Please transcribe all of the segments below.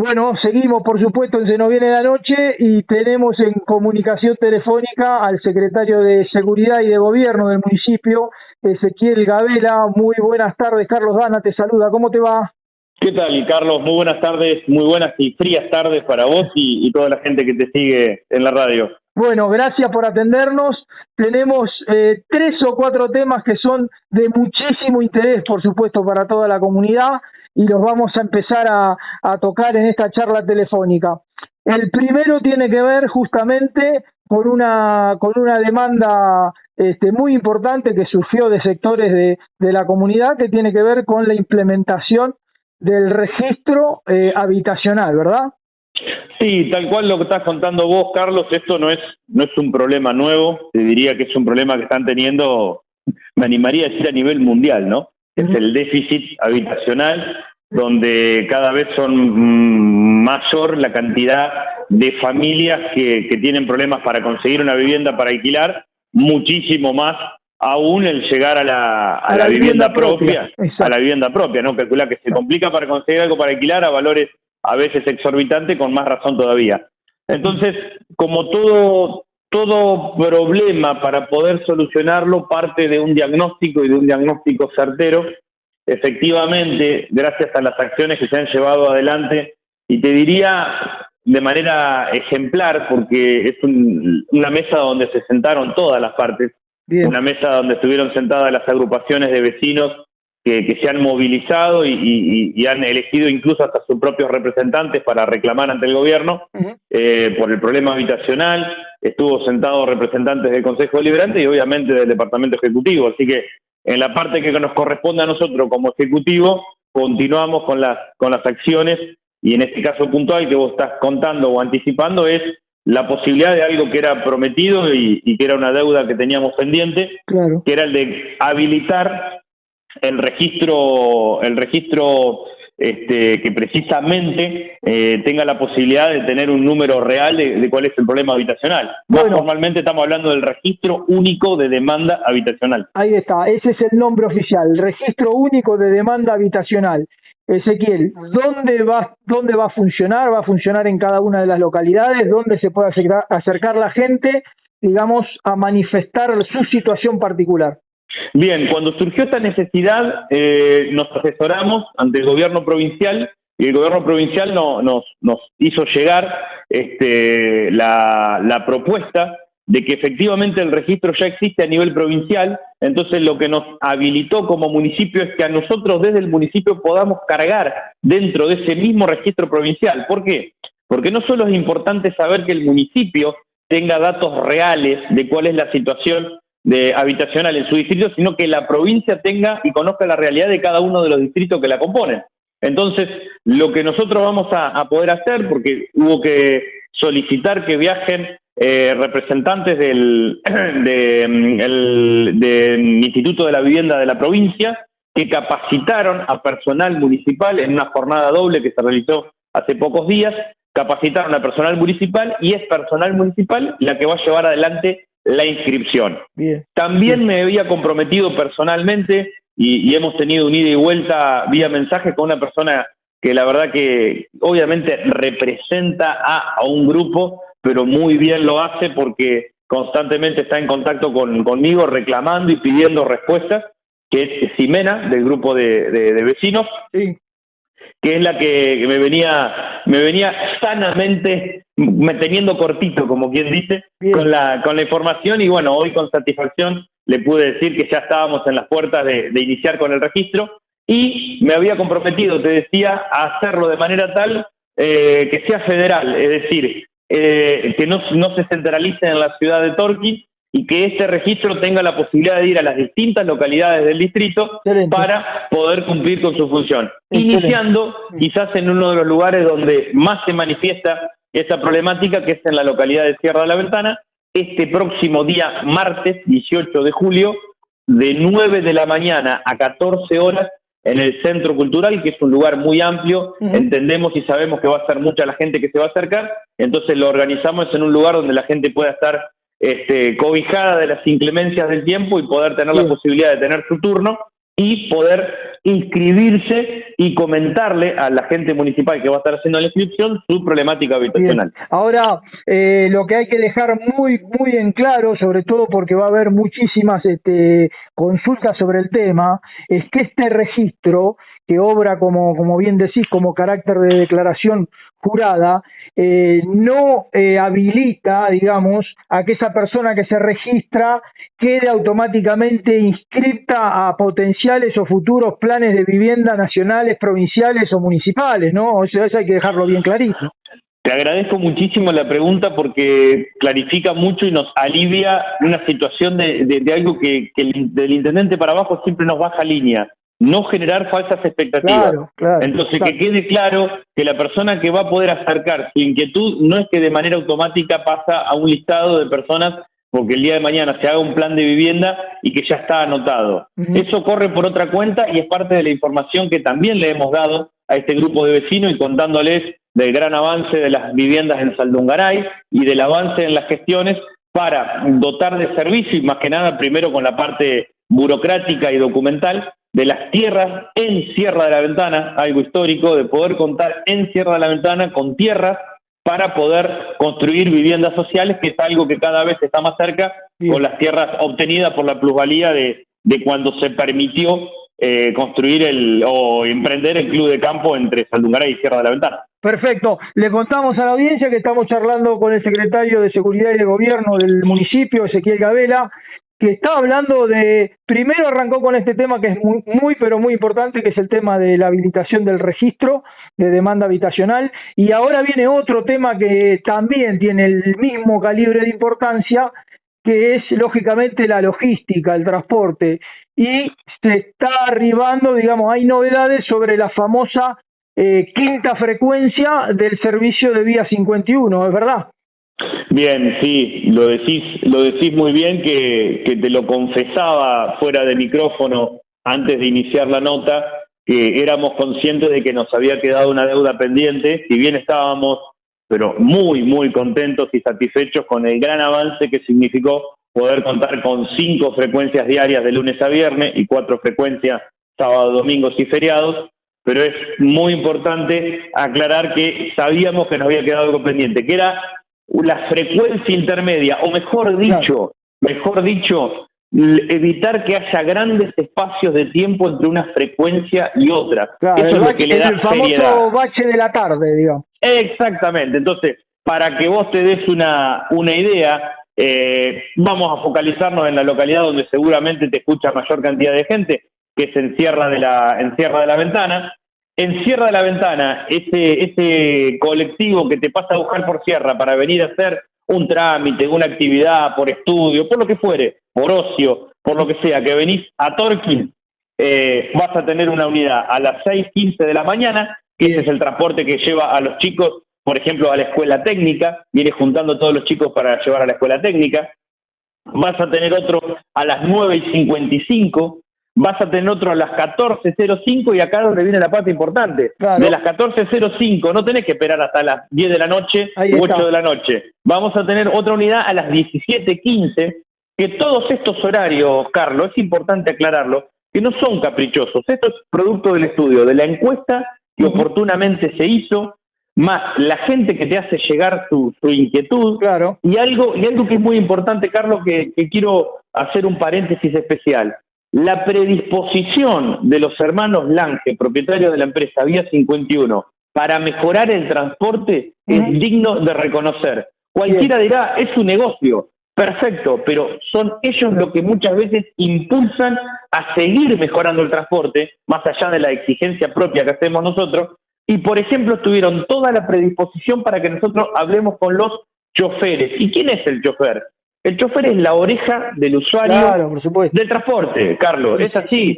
Bueno, seguimos por supuesto en Se nos viene la noche y tenemos en comunicación telefónica al secretario de Seguridad y de Gobierno del municipio, Ezequiel Gabela. Muy buenas tardes, Carlos Dana te saluda, ¿cómo te va? ¿Qué tal, Carlos? Muy buenas tardes, muy buenas y frías tardes para vos y toda la gente que te sigue en la radio. Bueno, gracias por atendernos. Tenemos 3 o 4 temas que son de muchísimo interés, por supuesto, para toda la comunidad y los vamos a empezar a tocar en esta charla telefónica. El primero tiene que ver justamente con una demanda muy importante que surgió de sectores de la comunidad, que tiene que ver con la implementación del registro habitacional, ¿verdad? Sí, tal cual lo que estás contando vos, Carlos, esto no es un problema nuevo, te diría que es un problema que están teniendo, me animaría a decir a nivel mundial, ¿no? Es el déficit habitacional, donde cada vez son mayor la cantidad de familias que tienen problemas para conseguir una vivienda para alquilar, muchísimo más aún el llegar a la vivienda propia, a la vivienda propia, ¿no? Calcular que se complica para conseguir algo para alquilar a valores a veces exorbitante, con más razón todavía. Entonces, como todo problema, para poder solucionarlo parte de un diagnóstico y de un diagnóstico certero. Efectivamente, gracias a las acciones que se han llevado adelante, y te diría de manera ejemplar, porque es una mesa donde se sentaron todas las partes. Bien. Una mesa donde estuvieron sentadas las agrupaciones de vecinos que se han movilizado y han elegido incluso hasta sus propios representantes para reclamar ante el gobierno por el problema habitacional. Estuvo sentados representantes del Consejo Deliberante y obviamente del Departamento Ejecutivo. Así que en la parte que nos corresponde a nosotros como Ejecutivo, continuamos con las acciones, y en este caso puntual que vos estás contando o anticipando es la posibilidad de algo que era prometido y que era una deuda que teníamos pendiente, claro, que era el de habilitar el registro que precisamente tenga la posibilidad de tener un número real de cuál es el problema habitacional. Bueno, más formalmente estamos hablando del Registro Único de Demanda Habitacional. Ahí está, ese es el nombre oficial, el Registro Único de Demanda Habitacional. Ezequiel, ¿dónde va a funcionar? ¿Va a funcionar en cada una de las localidades? ¿Dónde se puede acercar la gente, digamos, a manifestar su situación particular? Bien, cuando surgió esta necesidad, nos asesoramos ante el gobierno provincial, y el gobierno provincial nos hizo llegar la propuesta de que efectivamente el registro ya existe a nivel provincial. Entonces lo que nos habilitó como municipio es que a nosotros desde el municipio podamos cargar dentro de ese mismo registro provincial. ¿Por qué? Porque no solo es importante saber que el municipio tenga datos reales de cuál es la situación habitacional en su distrito, sino que la provincia tenga y conozca la realidad de cada uno de los distritos que la componen. Entonces, lo que nosotros vamos a poder hacer, porque hubo que solicitar que viajen representantes del Instituto de la Vivienda de la provincia, que capacitaron a personal municipal en una jornada doble que se realizó hace pocos días, capacitaron a personal municipal, y es personal municipal la que va a llevar adelante la inscripción. Bien. También me había comprometido personalmente y hemos tenido un ida y vuelta vía mensaje con una persona que la verdad que obviamente representa a un grupo, pero muy bien lo hace porque constantemente está en contacto conmigo reclamando y pidiendo respuestas, que es Ximena, del grupo de vecinos. Sí. Que es la que me venía sanamente teniendo cortito, como quien dice, con la información, y bueno, hoy con satisfacción le pude decir que ya estábamos en las puertas de iniciar con el registro, y me había comprometido, te decía, a hacerlo de manera tal que sea federal, es decir, que no se centralice en la ciudad de Torquín, y que este registro tenga la posibilidad de ir a las distintas localidades del distrito. Excelente. Para poder cumplir con su función. Excelente. Iniciando quizás en uno de los lugares donde más se manifiesta esa problemática, que es en la localidad de Sierra de la Ventana, este próximo día martes 18 de julio, de 9 de la mañana a 14 horas, en el Centro Cultural, que es un lugar muy amplio. Entendemos y sabemos que va a ser mucha la gente que se va a acercar, entonces lo organizamos en un lugar donde la gente pueda estar cobijada de las inclemencias del tiempo y poder tener la posibilidad de tener su turno y poder inscribirse y comentarle a la gente municipal que va a estar haciendo la inscripción su problemática habitacional. Bien. Ahora, lo que hay que dejar muy en claro, sobre todo porque va a haber muchísimas consultas sobre el tema, es que este registro, que obra como bien decís, como carácter de declaración jurada, no habilita, digamos, a que esa persona que se registra quede automáticamente inscripta a potenciales o futuros planes de vivienda nacionales, provinciales o municipales, ¿no? O sea, eso hay que dejarlo bien clarito. Te agradezco muchísimo la pregunta porque clarifica mucho y nos alivia una situación de algo que del intendente para abajo siempre nos baja línea. No generar falsas expectativas. Claro, Entonces, claro. que quede claro que la persona que va a poder acercar su inquietud no es que de manera automática pasa a un listado de personas porque el día de mañana se haga un plan de vivienda y que ya está anotado. Eso corre por otra cuenta y es parte de la información que también le hemos dado a este grupo de vecinos y contándoles del gran avance de las viviendas en Saldungaray y del avance en las gestiones para dotar de servicio y más que nada primero con la parte burocrática y documental de las tierras en Sierra de la Ventana, algo histórico de poder contar en Sierra de la Ventana con tierras para poder construir viviendas sociales, que es algo que cada vez está más cerca. Bien. Con las tierras obtenidas por la plusvalía de cuando se permitió construir o emprender el club de campo entre Saldungaray y Sierra de la Ventana. Perfecto. Le contamos a la audiencia que estamos charlando con el secretario de Seguridad y de Gobierno del municipio, Ezequiel Gabela, que está hablando primero arrancó con este tema que es pero muy importante, que es el tema de la habilitación del registro de demanda habitacional, y ahora viene otro tema que también tiene el mismo calibre de importancia, que es lógicamente la logística, el transporte, y se está arribando, digamos, hay novedades sobre la famosa quinta frecuencia del servicio de Vía 51, ¿es verdad? Bien, sí, lo decís muy bien, que te lo confesaba fuera de micrófono antes de iniciar la nota, que éramos conscientes de que nos había quedado una deuda pendiente, si bien estábamos, pero muy contentos y satisfechos con el gran avance que significó poder contar con 5 frecuencias diarias de lunes a viernes y 4 frecuencias sábados, domingos y feriados, pero es muy importante aclarar que sabíamos que nos había quedado algo pendiente, que era la frecuencia intermedia, o mejor dicho, evitar que haya grandes espacios de tiempo entre una frecuencia y otra. Claro, eso es lo que le da el famoso seriedad. Bache de la tarde, digamos. Exactamente. Entonces, para que vos te des una idea, vamos a focalizarnos en la localidad donde seguramente te escucha mayor cantidad de gente, que es en Sierra de la Ventana. En Sierra de la Ventana, ese colectivo que te pasa a buscar por Sierra para venir a hacer un trámite, una actividad, por estudio, por lo que fuere, por ocio, por lo que sea, que venís a Torquín, vas a tener una unidad a las 6:15 de la mañana, que ese es el transporte que lleva a los chicos, por ejemplo, a la escuela técnica, viene juntando a todos los chicos para llevar a la escuela técnica. Vas a tener otro a las 9:55, vas a tener otro a las 14:05 y acá es donde viene la parte importante. Claro. De las 14:05 no tenés que esperar hasta las 10 de la noche u 8 de la noche. Vamos a tener otra unidad a las 17:15, que todos estos horarios, Carlos, es importante aclararlo, que no son caprichosos. Esto es producto del estudio, de la encuesta que oportunamente se hizo, más la gente que te hace llegar su inquietud. Claro. Y algo que es muy importante, Carlos, que quiero hacer un paréntesis especial. La predisposición de los hermanos Lange, propietarios de la empresa Vía 51, para mejorar el transporte es digno de reconocer. Cualquiera dirá, es un negocio, perfecto, pero son ellos los que muchas veces impulsan a seguir mejorando el transporte, más allá de la exigencia propia que hacemos nosotros, y por ejemplo tuvieron toda la predisposición para que nosotros hablemos con los choferes. ¿Y quién es el chofer? El chofer es la oreja del usuario, claro, por supuesto, del transporte, Carlos. Es así. Sí,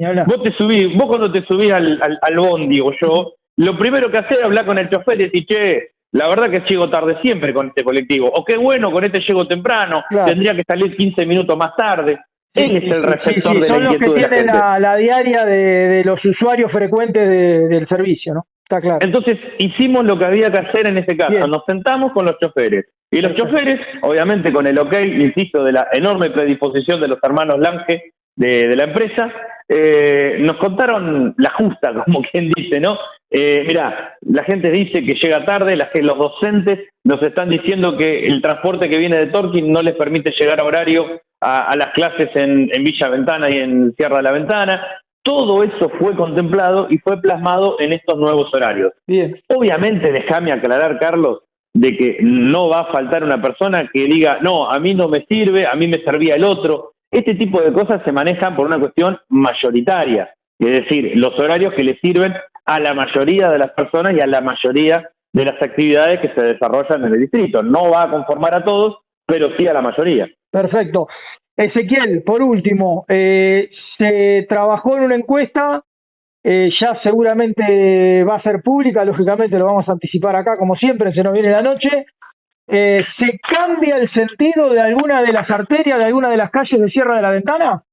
vos cuando te subís al bondi o yo, lo primero que haces es hablar con el chofer y decir, che, la verdad que llego tarde siempre con este colectivo. O qué bueno, con este llego temprano, claro. Tendría que salir 15 minutos más tarde. Él es el receptor de la inquietud de la gente. Son los que tienen la diaria de los usuarios frecuentes del servicio, ¿no? Está claro. Entonces hicimos lo que había que hacer en ese caso. Bien. Nos sentamos con los choferes. Y los choferes, obviamente con el ok, insisto, de la enorme predisposición de los hermanos Lange de la empresa, nos contaron la justa, como quien dice, ¿no? Mira, la gente dice que llega tarde, los docentes nos están diciendo que el transporte que viene de Torquín no les permite llegar a horario a las clases en Villa Ventana y en Sierra de la Ventana. Todo eso fue contemplado y fue plasmado en estos nuevos horarios. Bien. Obviamente, déjame aclarar, Carlos, de que no va a faltar una persona que diga, no, a mí no me sirve, a mí me servía el otro. Este tipo de cosas se manejan por una cuestión mayoritaria, es decir, los horarios que le sirven a la mayoría de las personas y a la mayoría de las actividades que se desarrollan en el distrito. No va a conformar a todos, pero sí a la mayoría. Perfecto. Ezequiel, por último, se trabajó en una encuesta, ya seguramente va a ser pública, lógicamente lo vamos a anticipar acá, como siempre, se nos viene la noche. ¿Se cambia el sentido de alguna de las arterias, de alguna de las calles de Sierra de la Ventana?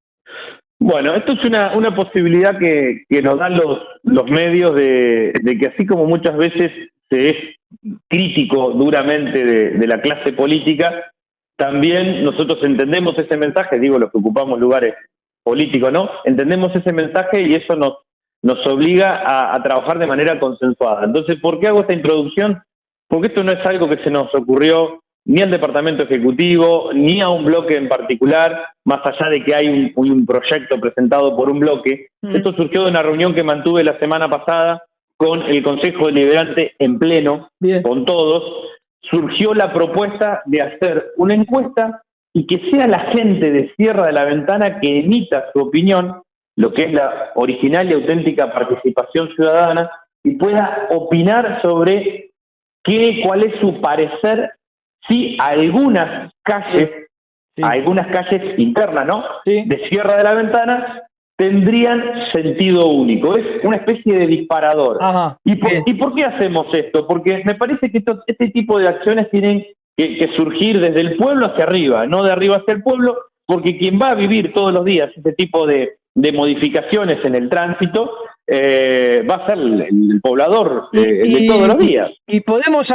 Bueno, esto es una posibilidad que nos dan los medios de que así como muchas veces se es crítico duramente de la clase política, también nosotros entendemos ese mensaje, digo los que ocupamos lugares políticos, ¿no? Entendemos ese mensaje y eso nos obliga a trabajar de manera consensuada. Entonces, ¿por qué hago esta introducción? Porque esto no es algo que se nos ocurrió ni al Departamento Ejecutivo, ni a un bloque en particular, más allá de que hay un proyecto presentado por un bloque. Esto surgió de una reunión que mantuve la semana pasada con el Consejo Deliberante en pleno, Bien. con todos. Surgió la propuesta de hacer una encuesta y que sea la gente de Sierra de la Ventana que emita su opinión, lo que es la original y auténtica participación ciudadana, y pueda opinar sobre cuál es su parecer si algunas calles internas, ¿no? Sí. De Sierra de la Ventana tendrían sentido único. Es una especie de disparador. Ajá. ¿Y por qué hacemos esto? Porque me parece que este tipo de acciones tienen que surgir desde el pueblo hacia arriba, no de arriba hacia el pueblo, porque quien va a vivir todos los días este tipo de modificaciones en el tránsito va a ser el poblador de todos los días. Y podemos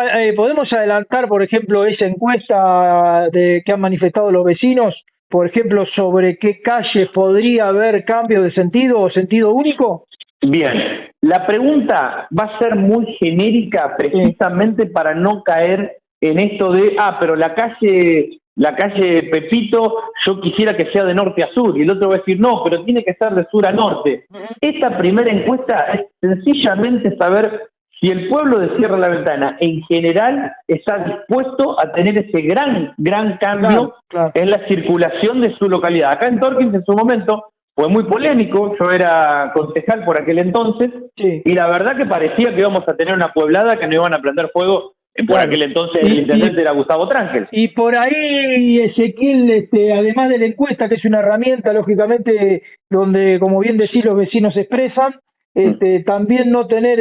adelantar, por ejemplo, esa encuesta que han manifestado los vecinos, por ejemplo, sobre qué calles podría haber cambio de sentido o sentido único. Bien, la pregunta va a ser muy genérica precisamente para no caer en esto de, pero la calle Pepito, yo quisiera que sea de norte a sur, y el otro va a decir, no, pero tiene que ser de sur a norte. Esta primera encuesta es sencillamente saber si el pueblo de Sierra de la Ventana en general está dispuesto a tener ese gran cambio en la circulación de su localidad. Acá en Torquín en su momento fue muy polémico, yo era concejal por aquel entonces, y la verdad que parecía que íbamos a tener una pueblada que no iban a prender fuego. Por aquel entonces el intendente era Gustavo Trankel. Y por ahí, Ezequiel, además de la encuesta, que es una herramienta, lógicamente, donde, como bien decís, los vecinos se expresan, también no tener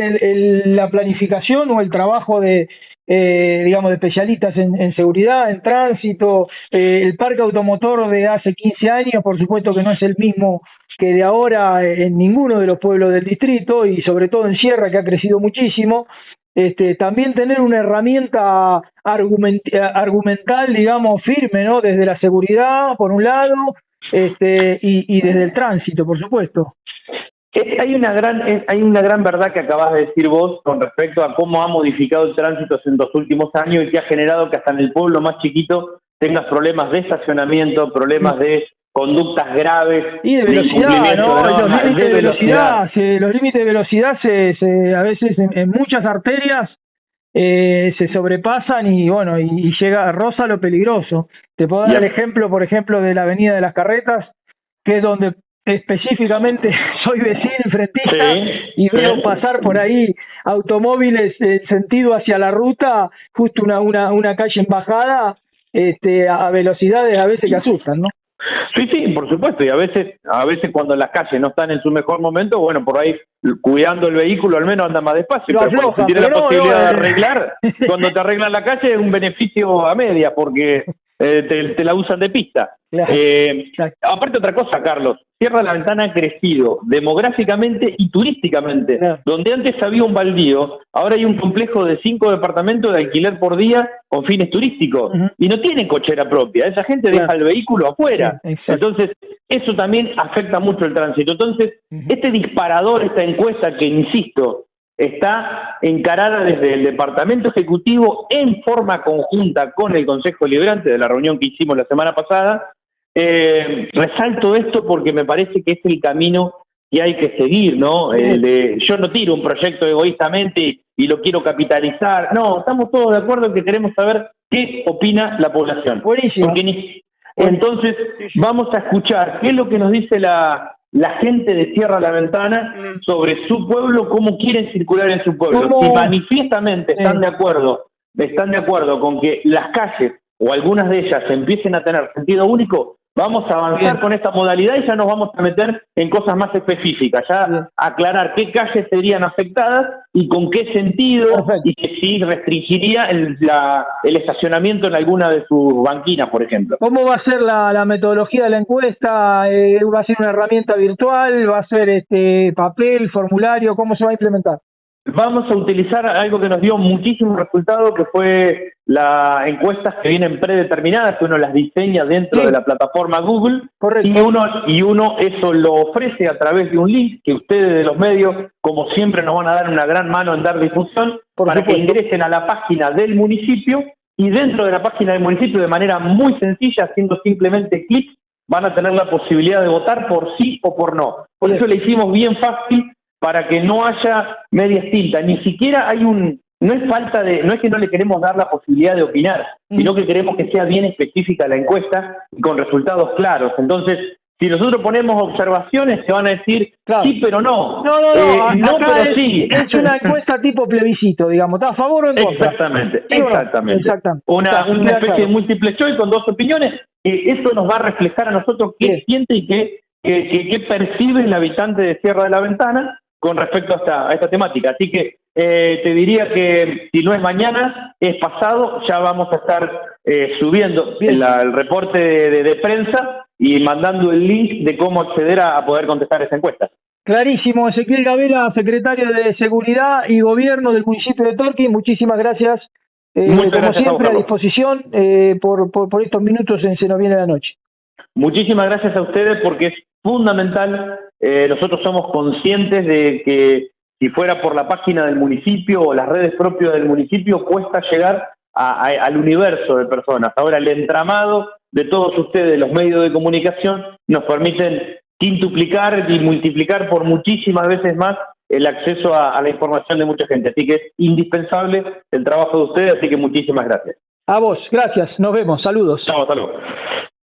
la planificación o el trabajo de especialistas en seguridad, en tránsito, el parque automotor de hace 15 años, por supuesto que no es el mismo que de ahora en ninguno de los pueblos del distrito, y sobre todo en Sierra, que ha crecido muchísimo. También tener una herramienta argumental, digamos, firme, ¿no? Desde la seguridad, por un lado, y desde el tránsito, por supuesto. Hay una gran verdad que acabas de decir vos con respecto a cómo ha modificado el tránsito en los últimos años y que ha generado que hasta en el pueblo más chiquito tengas problemas de estacionamiento, problemas de conductas graves y de velocidad, ¿no? Los límites de velocidad a veces en muchas arterias se sobrepasan y bueno, y llega a rosa lo peligroso. Te puedo dar el ejemplo, por ejemplo, de la Avenida de las Carretas, que es donde específicamente soy vecino y frentista, y veo pasar por ahí automóviles en sentido hacia la ruta, justo una calle en bajada, a velocidades a veces que asustan, ¿no? Sí, por supuesto, y a veces cuando las calles no están en su mejor momento, bueno, por ahí cuidando el vehículo al menos anda más despacio, pero si tiene la posibilidad de arreglar, cuando te arreglan la calle es un beneficio a media, porque te la usan de pista. Claro. Aparte otra cosa, Carlos, Sierra de la Ventana ha crecido demográficamente y turísticamente. Claro. Donde antes había un baldío, ahora hay un complejo de 5 departamentos de alquiler por día con fines turísticos. Y no tienen cochera propia, esa gente deja el vehículo afuera. Entonces, eso también afecta mucho el tránsito. Entonces, este disparador, esta encuesta que, insisto, está encarada desde el Departamento Ejecutivo en forma conjunta con el Consejo Deliberante de la reunión que hicimos la semana pasada. Resalto esto porque me parece que es el camino que hay que seguir, ¿no? El de yo no tiro un proyecto egoístamente y lo quiero capitalizar. No, estamos todos de acuerdo en que queremos saber qué opina la población. Buenísimo. Entonces, vamos a escuchar qué es lo que nos dice la gente de Cierra la Ventana sobre su pueblo, cómo quieren circular en su pueblo. Si manifiestamente están de acuerdo con que las calles o algunas de ellas empiecen a tener sentido único, vamos a avanzar con esta modalidad y ya nos vamos a meter en cosas más específicas, ya aclarar qué calles serían afectadas y con qué sentido. Perfecto. Y que sí restringiría el estacionamiento en alguna de sus banquinas, por ejemplo. ¿Cómo va a ser la metodología de la encuesta? ¿Va a ser una herramienta virtual? ¿Va a ser papel, formulario? ¿Cómo se va a implementar? Vamos a utilizar algo que nos dio muchísimo resultado, que fue las encuestas que vienen predeterminadas, que uno las diseña dentro de la plataforma Google. Correcto. Y uno eso lo ofrece a través de un link que ustedes de los medios, como siempre, nos van a dar una gran mano en dar difusión, para que ingresen a la página del municipio, y dentro de la página del municipio, de manera muy sencilla, haciendo simplemente clic, van a tener la posibilidad de votar por sí o por no. Por eso le hicimos bien fácil, para que no haya medias tintas. Ni siquiera hay no es que no le queremos dar la posibilidad de opinar, sino que queremos que sea bien específica la encuesta y con resultados claros. Entonces, si nosotros ponemos observaciones, se van a decir sí, pero no. No, pero sí. Es una encuesta tipo plebiscito, digamos. ¿Está a favor o en contra? Exactamente. Una especie de múltiple choice con dos opiniones. Eso nos va a reflejar a nosotros qué siente y qué percibe el habitante de Cierra de la Ventana con respecto a esta temática. Así que te diría que si no es mañana, es pasado, ya vamos a estar subiendo el reporte de prensa y mandando el link de cómo acceder a poder contestar esa encuesta. Clarísimo. Ezequiel Gabela, secretario de Seguridad y Gobierno del municipio de Torquín, muchísimas gracias. Como gracias siempre, a disposición por estos minutos en Se nos viene la noche. Muchísimas gracias a ustedes porque es fundamental. Nosotros somos conscientes de que si fuera por la página del municipio o las redes propias del municipio, cuesta llegar al universo de personas. Ahora, el entramado de todos ustedes, los medios de comunicación, nos permiten quintuplicar y multiplicar por muchísimas veces más el acceso a la información de mucha gente. Así que es indispensable el trabajo de ustedes, así que muchísimas gracias. A vos, gracias. Nos vemos. Saludos. Chao, hasta luego.